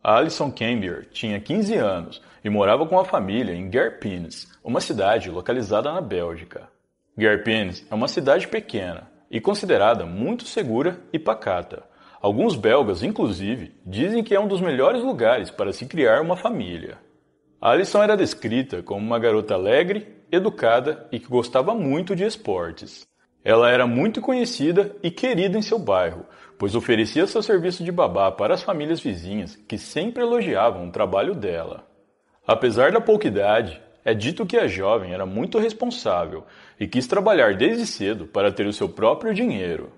Alison Cambier tinha 15 anos e morava com a família em Gherpines, uma cidade localizada na Bélgica. Gherpines é uma cidade pequena e considerada muito segura e pacata. Alguns belgas, inclusive, dizem que é um dos melhores lugares para se criar uma família. Alison era descrita como uma garota alegre, educada e que gostava muito de esportes. Ela era muito conhecida e querida em seu bairro, pois oferecia seu serviço de babá para as famílias vizinhas que sempre elogiavam o trabalho dela. Apesar da pouca idade, é dito que a jovem era muito responsável e quis trabalhar desde cedo para ter o seu próprio dinheiro.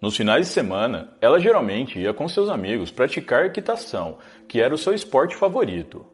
Nos finais de semana, ela geralmente ia com seus amigos praticar equitação, que era o seu esporte favorito.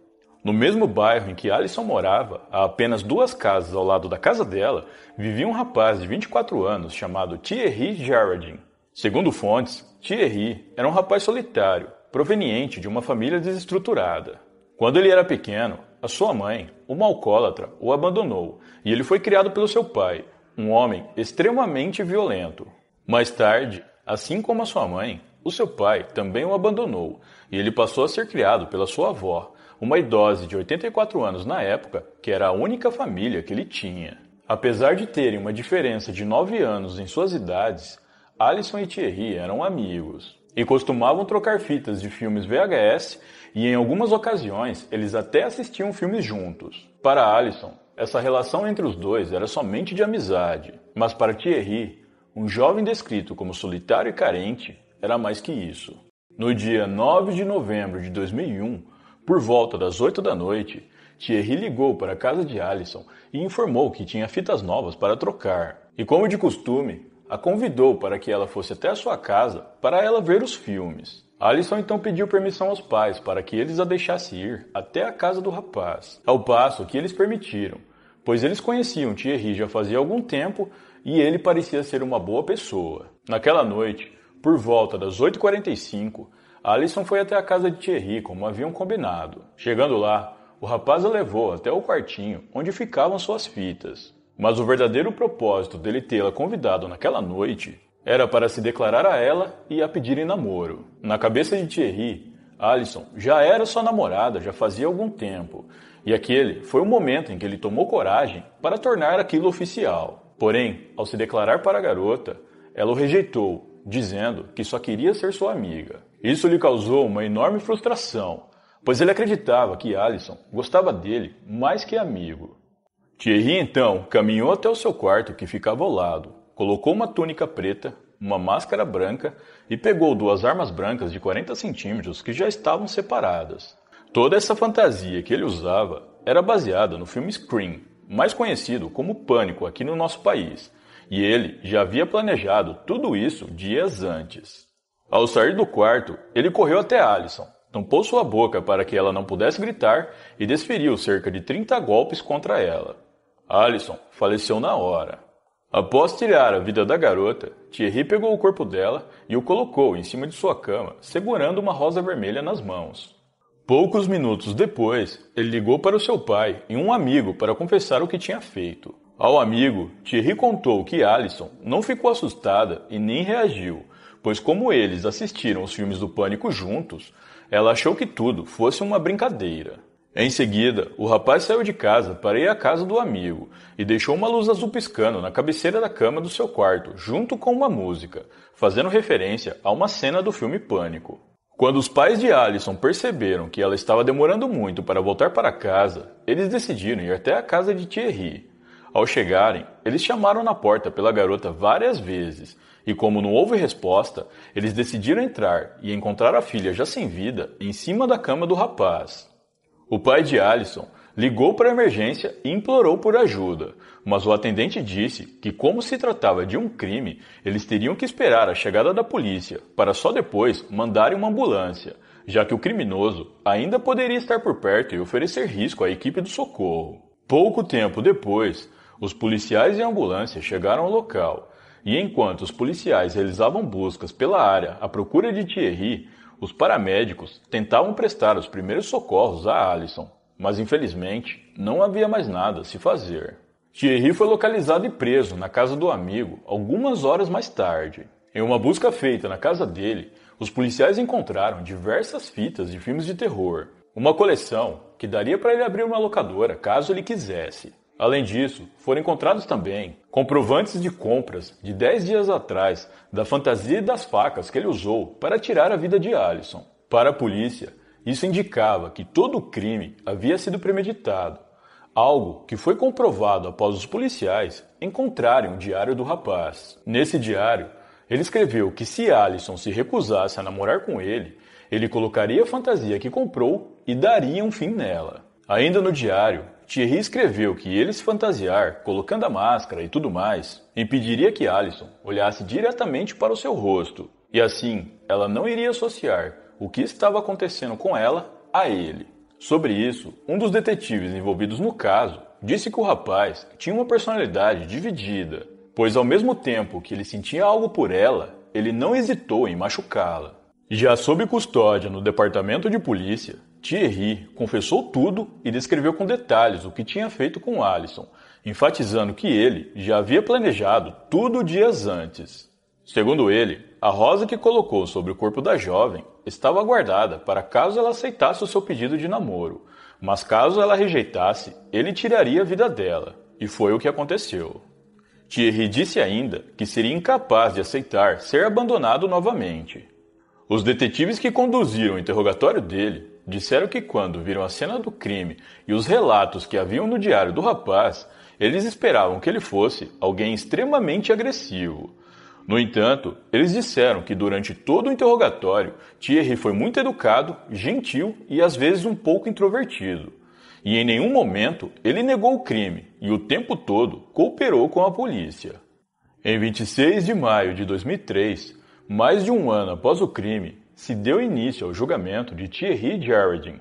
No mesmo bairro em que Alison morava, a apenas 2 casas ao lado da casa dela, vivia um rapaz de 24 anos chamado Thierry Girardin. Segundo fontes, Thierry era um rapaz solitário, proveniente de uma família desestruturada. Quando ele era pequeno, a sua mãe, uma alcoólatra, o abandonou e ele foi criado pelo seu pai, um homem extremamente violento. Mais tarde, assim como a sua mãe, o seu pai também o abandonou e ele passou a ser criado pela sua avó, uma idosa de 84 anos na época, que era a única família que ele tinha. Apesar de terem uma diferença de 9 anos em suas idades, Alison e Thierry eram amigos e costumavam trocar fitas de filmes VHS e em algumas ocasiões eles até assistiam filmes juntos. Para Alison, essa relação entre os dois era somente de amizade, mas para Thierry, um jovem descrito como solitário e carente, era mais que isso. No dia 9 de novembro de 2001, por volta das 8 da noite, Thierry ligou para a casa de Alison e informou que tinha fitas novas para trocar. E como de costume, a convidou para que ela fosse até a sua casa para ela ver os filmes. Alison então pediu permissão aos pais para que eles a deixassem ir até a casa do rapaz, ao passo que eles permitiram, pois eles conheciam Thierry já fazia algum tempo e ele parecia ser uma boa pessoa. Naquela noite, por volta das 8h45, Alison foi até a casa de Thierry, como haviam combinado. Chegando lá, o rapaz a levou até o quartinho onde ficavam suas fitas. Mas o verdadeiro propósito dele tê-la convidado naquela noite era para se declarar a ela e a pedir em namoro. Na cabeça de Thierry, Alison já era sua namorada já fazia algum tempo, e aquele foi o momento em que ele tomou coragem para tornar aquilo oficial. Porém, ao se declarar para a garota, ela o rejeitou, dizendo que só queria ser sua amiga. Isso lhe causou uma enorme frustração, pois ele acreditava que Alison gostava dele mais que amigo. Thierry então caminhou até o seu quarto que ficava ao lado, colocou uma túnica preta, uma máscara branca e pegou 2 armas brancas de 40 centímetros que já estavam separadas. Toda essa fantasia que ele usava era baseada no filme Scream, mais conhecido como Pânico aqui no nosso país, e ele já havia planejado tudo isso dias antes. Ao sair do quarto, ele correu até Alison, tampou sua boca para que ela não pudesse gritar e desferiu cerca de 30 golpes contra ela. Alison faleceu na hora. Após tirar a vida da garota, Thierry pegou o corpo dela e o colocou em cima de sua cama, segurando uma rosa vermelha nas mãos. Poucos minutos depois, ele ligou para o seu pai e um amigo para confessar o que tinha feito. Ao amigo, Thierry contou que Alison não ficou assustada e nem reagiu, pois como eles assistiram os filmes do Pânico juntos, ela achou que tudo fosse uma brincadeira. Em seguida, o rapaz saiu de casa para ir à casa do amigo e deixou uma luz azul piscando na cabeceira da cama do seu quarto, junto com uma música, fazendo referência a uma cena do filme Pânico. Quando os pais de Alison perceberam que ela estava demorando muito para voltar para casa, eles decidiram ir até a casa de Thierry. Ao chegarem, eles chamaram na porta pela garota várias vezes, e como não houve resposta, eles decidiram entrar e encontrar a filha já sem vida em cima da cama do rapaz. O pai de Alison ligou para a emergência e implorou por ajuda, mas o atendente disse que como se tratava de um crime, eles teriam que esperar a chegada da polícia, para só depois mandarem uma ambulância, já que o criminoso ainda poderia estar por perto e oferecer risco à equipe do socorro. Pouco tempo depois, os policiais e a ambulância chegaram ao local, e enquanto os policiais realizavam buscas pela área à procura de Thierry, os paramédicos tentavam prestar os primeiros socorros a Alison, mas infelizmente não havia mais nada a se fazer. Thierry foi localizado e preso na casa do amigo algumas horas mais tarde. Em uma busca feita na casa dele, os policiais encontraram diversas fitas de filmes de terror, uma coleção que daria para ele abrir uma locadora caso ele quisesse. Além disso, foram encontrados também comprovantes de compras de 10 dias atrás da fantasia e das facas que ele usou para tirar a vida de Allison. Para a polícia, isso indicava que todo o crime havia sido premeditado, algo que foi comprovado após os policiais encontrarem o diário do rapaz. Nesse diário, ele escreveu que se Allison se recusasse a namorar com ele, ele colocaria a fantasia que comprou e daria um fim nela. Ainda no diário, Thierry escreveu que ele se fantasiar, colocando a máscara e tudo mais, impediria que Allison olhasse diretamente para o seu rosto, e assim ela não iria associar o que estava acontecendo com ela a ele. Sobre isso, um dos detetives envolvidos no caso disse que o rapaz tinha uma personalidade dividida, pois ao mesmo tempo que ele sentia algo por ela, ele não hesitou em machucá-la. Já sob custódia no departamento de polícia, Thierry confessou tudo e descreveu com detalhes o que tinha feito com Allison, enfatizando que ele já havia planejado tudo dias antes. Segundo ele, a rosa que colocou sobre o corpo da jovem estava guardada para caso ela aceitasse o seu pedido de namoro, mas caso ela rejeitasse, ele tiraria a vida dela, e foi o que aconteceu. Thierry disse ainda que seria incapaz de aceitar ser abandonado novamente. Os detetives que conduziram o interrogatório dele disseram que quando viram a cena do crime e os relatos que haviam no diário do rapaz, eles esperavam que ele fosse alguém extremamente agressivo. No entanto, eles disseram que durante todo o interrogatório, Thierry foi muito educado, gentil e às vezes um pouco introvertido. E em nenhum momento ele negou o crime e o tempo todo cooperou com a polícia. Em 26 de maio de 2003, mais de um ano após o crime, se deu início ao julgamento de Thierry Girardin.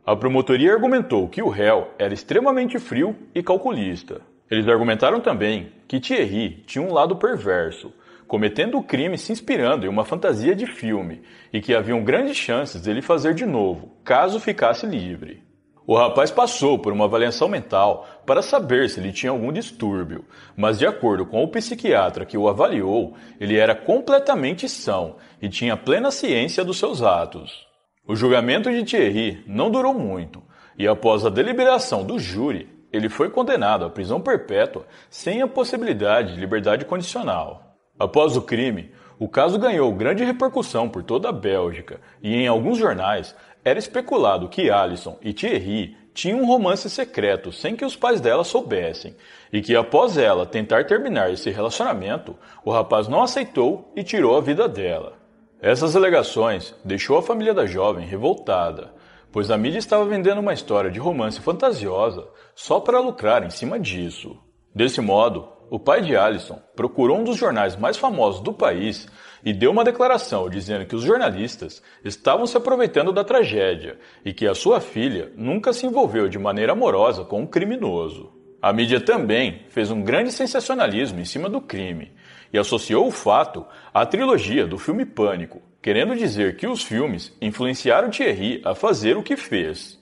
A promotoria argumentou que o réu era extremamente frio e calculista. Eles argumentaram também que Thierry tinha um lado perverso, cometendo o crime se inspirando em uma fantasia de filme e que haviam grandes chances dele fazer de novo, caso ficasse livre. O rapaz passou por uma avaliação mental para saber se ele tinha algum distúrbio, mas de acordo com o psiquiatra que o avaliou, ele era completamente são e tinha plena ciência dos seus atos. O julgamento de Thierry não durou muito, e após a deliberação do júri, ele foi condenado à prisão perpétua sem a possibilidade de liberdade condicional. Após o crime, o caso ganhou grande repercussão por toda a Bélgica e em alguns jornais era especulado que Allison e Thierry tinham um romance secreto sem que os pais dela soubessem e que após ela tentar terminar esse relacionamento, o rapaz não aceitou e tirou a vida dela. Essas alegações deixou a família da jovem revoltada, pois a mídia estava vendendo uma história de romance fantasiosa só para lucrar em cima disso. Desse modo, o pai de Allison procurou um dos jornais mais famosos do país e deu uma declaração dizendo que os jornalistas estavam se aproveitando da tragédia e que a sua filha nunca se envolveu de maneira amorosa com um criminoso. A mídia também fez um grande sensacionalismo em cima do crime e associou o fato à trilogia do filme Pânico, querendo dizer que os filmes influenciaram Thierry a fazer o que fez.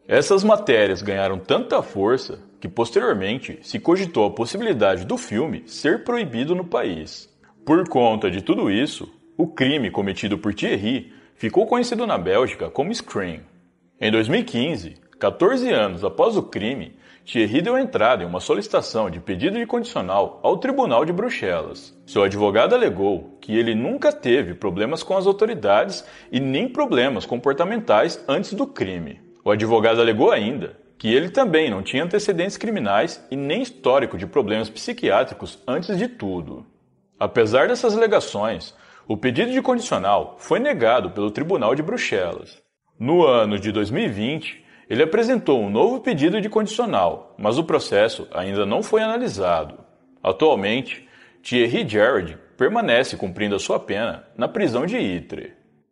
Essas matérias ganharam tanta força que posteriormente se cogitou a possibilidade do filme ser proibido no país. Por conta de tudo isso, o crime cometido por Thierry ficou conhecido na Bélgica como Scream. Em 2015, 14 anos após o crime, Thierry deu entrada em uma solicitação de pedido de condicional ao Tribunal de Bruxelas. Seu advogado alegou que ele nunca teve problemas com as autoridades e nem problemas comportamentais antes do crime. O advogado alegou ainda que ele também não tinha antecedentes criminais e nem histórico de problemas psiquiátricos antes de tudo. Apesar dessas alegações, o pedido de condicional foi negado pelo Tribunal de Bruxelas. No ano de 2020, ele apresentou um novo pedido de condicional, mas o processo ainda não foi analisado. Atualmente, Thierry Girardin permanece cumprindo a sua pena na prisão de Ytre.